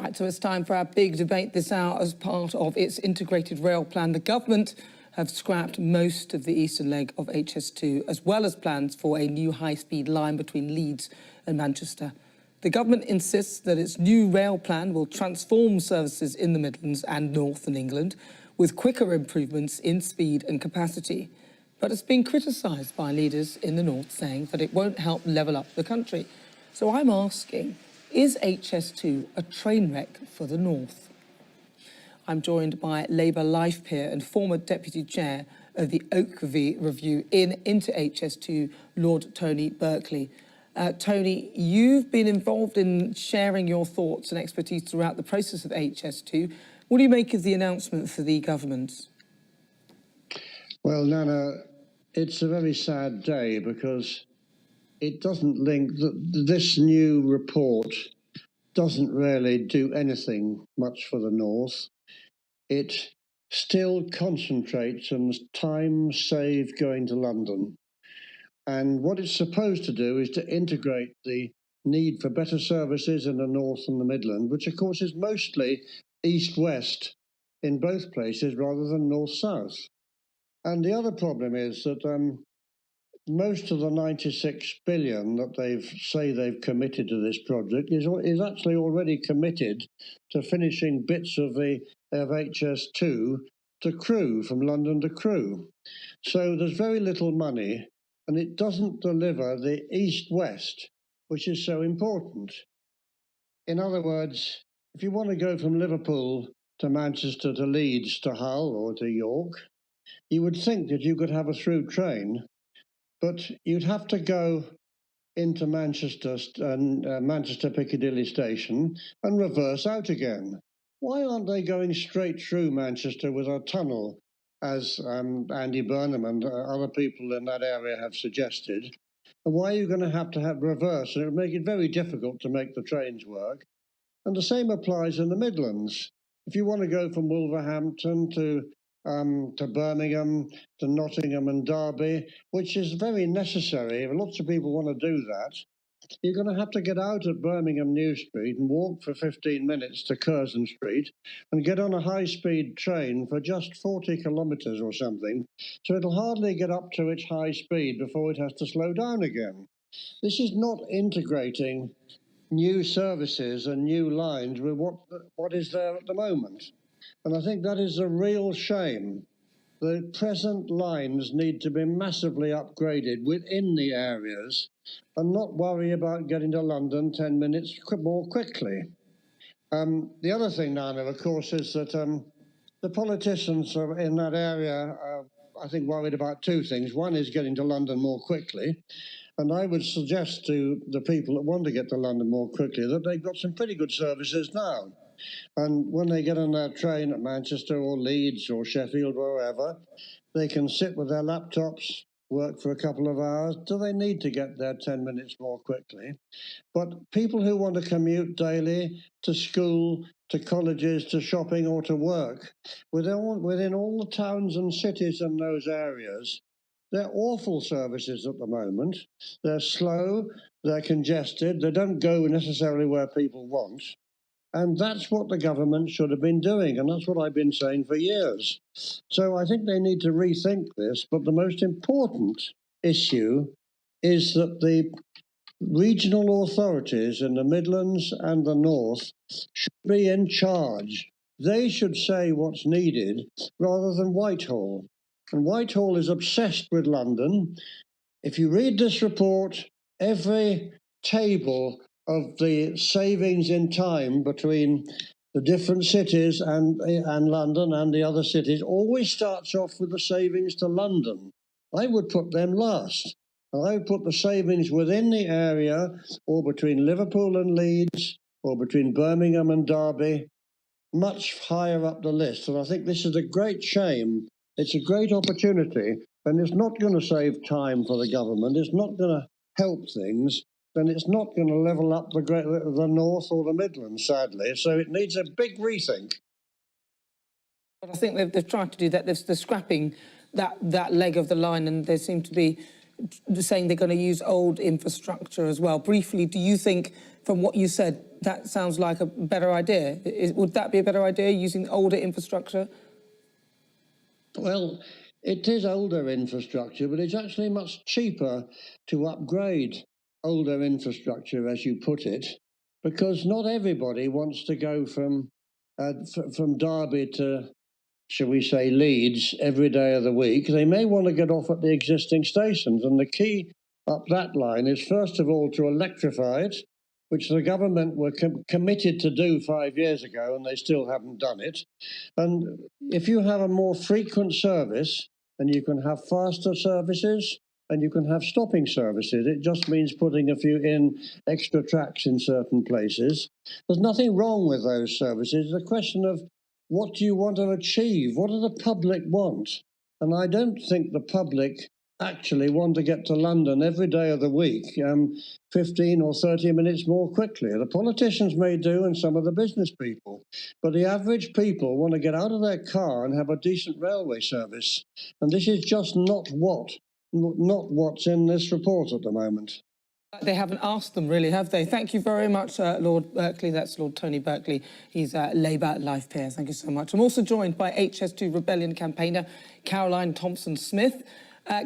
Right, so it's time for our big debate this hour. As part of its integrated rail plan, the government have scrapped most of the eastern leg of HS2, as well as plans for a new high-speed line between Leeds and Manchester. The government insists that its new rail plan will transform services in the Midlands and northern England, with quicker improvements in speed and capacity. But it's been criticised by leaders in the north, saying that it won't help level up the country. So I'm asking, is HS2 a train wreck for the north? I'm joined by Labour Life peer and former Deputy Chair of the Oakervee Review into HS2, Lord Tony Berkeley. Tony, you've been involved in sharing your thoughts and expertise throughout the process of HS2. What do you make of the announcement for the government? Well, Nana, it's a very sad day because it doesn't link, this new report doesn't really do anything much for the north. It still concentrates on time saved going to London. And what it's supposed to do is to integrate the need for better services in the north and the Midland, which of course is mostly east-west in both places rather than north-south. And the other problem is that most of the 96 billion that they've committed to this project is actually already committed to finishing bits of HS2 to Crewe, from London to Crewe. So there's very little money, and it doesn't deliver the east-west, which is so important. In other words, if you want to go from Liverpool to Manchester to Leeds to Hull or to York, you would think that you could have a through train, but you'd have to go into Manchester and Manchester Piccadilly station and reverse out again. Why aren't they going straight through Manchester with a tunnel, as Andy Burnham and other people in that area have suggested? And why are you going to have reverse? And it would make it very difficult to make the trains work. And the same applies in the Midlands. If you want to go from Wolverhampton to Birmingham, to Nottingham and Derby, which is very necessary. Lots of people want to do that. You're going to have to get out at Birmingham New Street and walk for 15 minutes to Curzon Street and get on a high-speed train for just 40 kilometres or something. So it'll hardly get up to its high speed before it has to slow down again. This is not integrating new services and new lines with what is there at the moment. And I think that is a real shame. The present lines need to be massively upgraded within the areas and not worry about getting to London 10 minutes more quickly. The other thing, Nana, of course, is that the politicians in that area are, I think, worried about two things. One is getting to London more quickly. And I would suggest to the people that want to get to London more quickly that they've got some pretty good services now. And when they get on their train at Manchester or Leeds or Sheffield or wherever, they can sit with their laptops, work for a couple of hours. Do they need to get there 10 minutes more quickly? But people who want to commute daily to school, to colleges, to shopping or to work, within all the towns and cities in those areas, they're awful services at the moment. They're slow, they're congested, they don't go necessarily where people want. And that's what the government should have been doing, and that's what I've been saying for years. So I think they need to rethink this, but the most important issue is that the regional authorities in the Midlands and the North should be in charge. They should say what's needed rather than Whitehall. And Whitehall is obsessed with London. If you read this report, every table of the savings in time between the different cities and London and the other cities always starts off with the savings to London. I would put them last. I would put the savings within the area, or between Liverpool and Leeds, or between Birmingham and Derby, much higher up the list. And I think this is a great shame. It's a great opportunity, and it's not going to save time for the government. It's not going to help things. Then it's not going to level up the North or the Midlands, sadly. So it needs a big rethink. I think they've tried to do that. They're scrapping that leg of the line, and they seem to be saying they're going to use old infrastructure as well. Briefly, do you think, from what you said, that sounds like a better idea. Would that be a better idea, using older infrastructure? Well, it is older infrastructure, but it's actually much cheaper to upgrade older infrastructure, as you put it, because not everybody wants to go from Derby to, shall we say, Leeds every day of the week. They may want to get off at the existing stations, and the key up that line is, first of all, to electrify it, which the government were committed to do 5 years ago, and they still haven't done it. And if you have a more frequent service, and you can have faster services, and you can have stopping services, it just means putting a few extra tracks in certain places. There's nothing wrong with those services. It's a question of, what do you want to achieve? What do the public want? And I don't think the public actually want to get to London every day of the week 15 or 30 minutes more quickly. The politicians may do, and some of the business people, but the average people want to get out of their car and have a decent railway service. And this is just not what's in this report at the moment. They haven't asked them, really, have they? Thank you very much, Lord Berkeley. That's Lord Tony Berkeley. He's Labour Life Peer. Thank you so much. I'm also joined by HS2 Rebellion campaigner Caroline Thompson-Smith.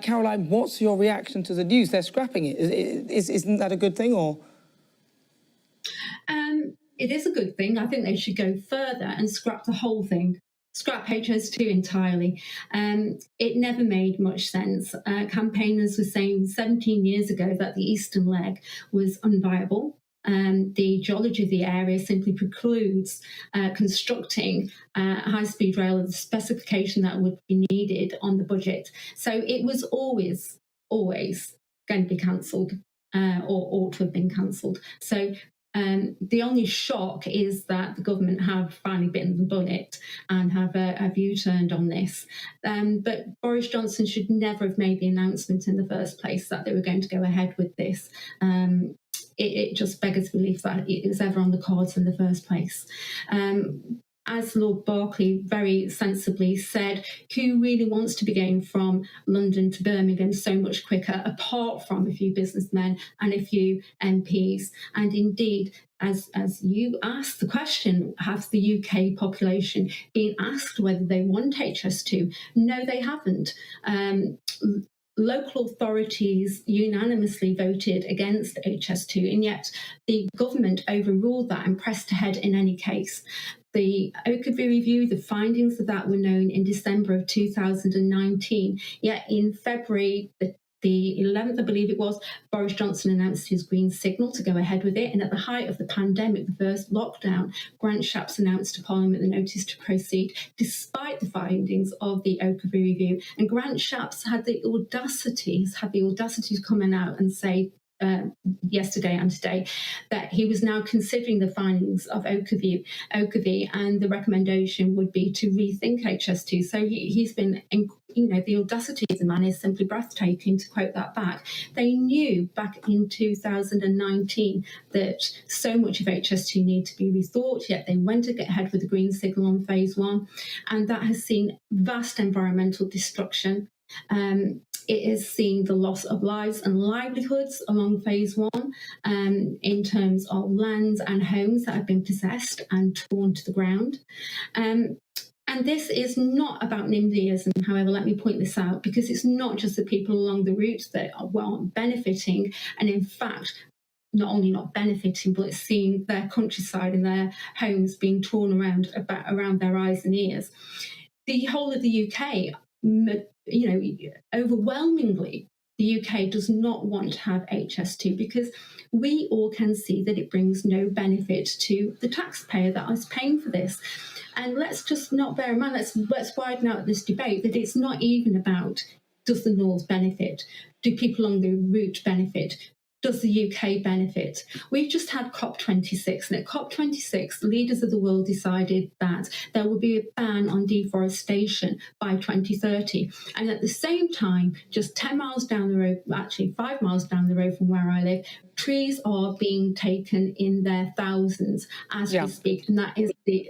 Caroline, what's your reaction to the news? They're scrapping it. Isn't that a good thing, or...? It is a good thing. I think they should go further and scrap the whole thing. Scrap HS2 entirely. It never made much sense. Campaigners were saying 17 years ago that the eastern leg was unviable. The geology of the area simply precludes constructing high-speed rail at the specification that would be needed on the budget. So it was always going to be cancelled, or ought to have been cancelled. So the only shock is that the government have finally bitten the bullet and have a view turned on this. But Boris Johnson should never have made the announcement in the first place that they were going to go ahead with this. It just beggars belief that it was ever on the cards in the first place. As Lord Berkeley very sensibly said, who really wants to be going from London to Birmingham so much quicker, apart from a few businessmen and a few MPs? And indeed, as you asked the question, has the UK population been asked whether they want HS2? No, they haven't. Local authorities unanimously voted against HS2, and yet the government overruled that and pressed ahead in any case. The Oakervee review, the findings of that were known in December of 2019, yet in February the 11th, I believe it was, Boris Johnson announced his green signal to go ahead with it. And at the height of the pandemic, the first lockdown, Grant Shapps announced to Parliament the notice to proceed, despite the findings of the Oakervee review. And Grant Shapps had the audacity to come out and say yesterday and today that he was now considering the findings of Oakervee, and the recommendation would be to rethink HS2. So he's been, the audacity of the man is simply breathtaking, to quote that back. They knew back in 2019 that so much of HS2 needed to be rethought, yet they went to get ahead with the green signal on phase one, and that has seen vast environmental destruction. It has seen the loss of lives and livelihoods along phase one, in terms of lands and homes that have been possessed and torn to the ground. And this is not about NIMBYism, however, let me point this out, because it's not just the people along the route that are benefiting, and in fact, not only not benefiting, but seeing their countryside and their homes being torn around their eyes and ears. The whole of the UK, overwhelmingly, the UK does not want to have HS2 because we all can see that it brings no benefit to the taxpayer that is paying for this. And let's just not bear in mind, let's widen out this debate, that it's not even about, does the North benefit? Do people along the route benefit? Does the UK benefit? We've just had COP26, and at COP26, leaders of the world decided that there will be a ban on deforestation by 2030. And at the same time, just 10 miles down the road, actually 5 miles down the road from where I live, trees are being taken in their thousands as we speak, and that is the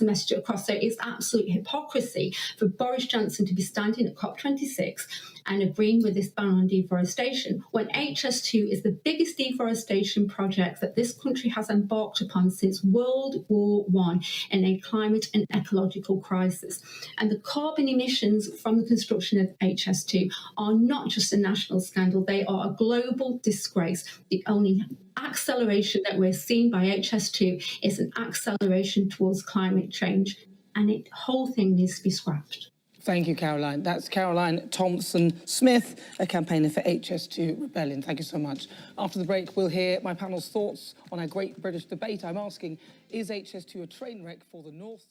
message across. So it's absolute hypocrisy for Boris Johnson to be standing at COP26 and agreeing with this ban on deforestation, when HS2 is the biggest deforestation project that this country has embarked upon since World War I in a climate and ecological crisis. And the carbon emissions from the construction of HS2 are not just a national scandal, they are a global disgrace. The only acceleration that we're seeing by HS2 is an acceleration towards climate change, and the whole thing needs to be scrapped. Thank you, Caroline. That's Caroline Thompson-Smith, a campaigner for HS2 Rebellion. Thank you so much. After the break, we'll hear my panel's thoughts on our great British debate. I'm asking, is HS2 a train wreck for the North?